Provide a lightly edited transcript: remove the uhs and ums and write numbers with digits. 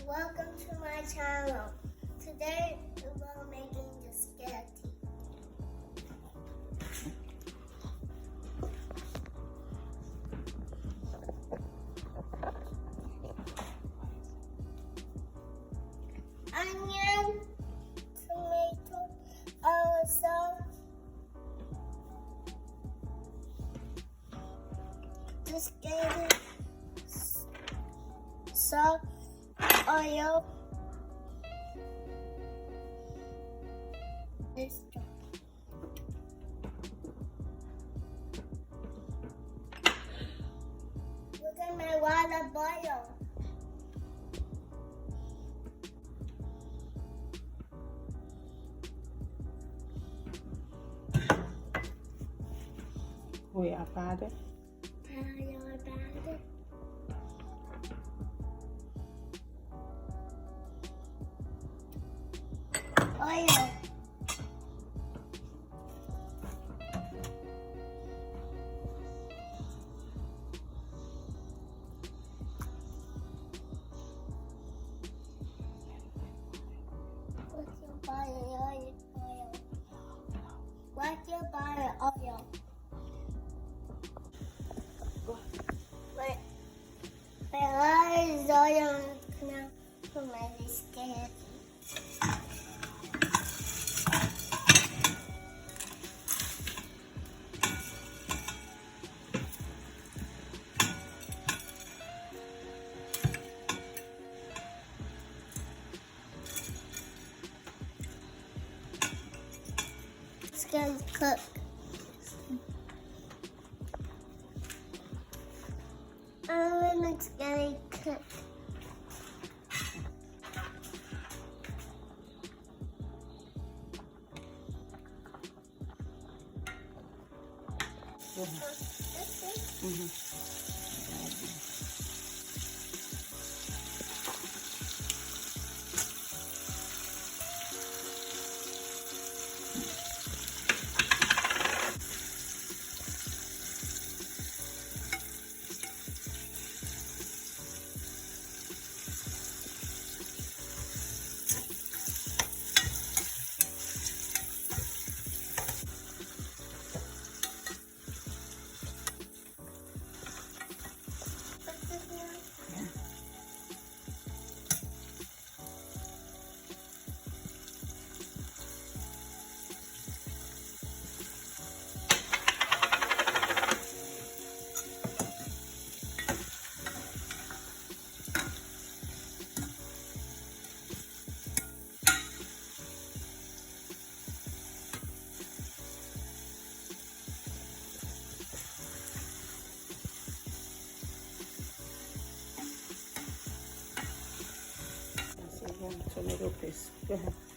Welcome to my channel. Today we're making the spaghetti. Onion, tomato, sauce, just get it, salt, oil, this stuff. Look at my water boil. Voi apare? Oil. What's your butter oil? What's your butter oil? Wait, where is oil now for my spaghetti? It's gonna cook. When it's gonna cook. Sono preso. Go ahead.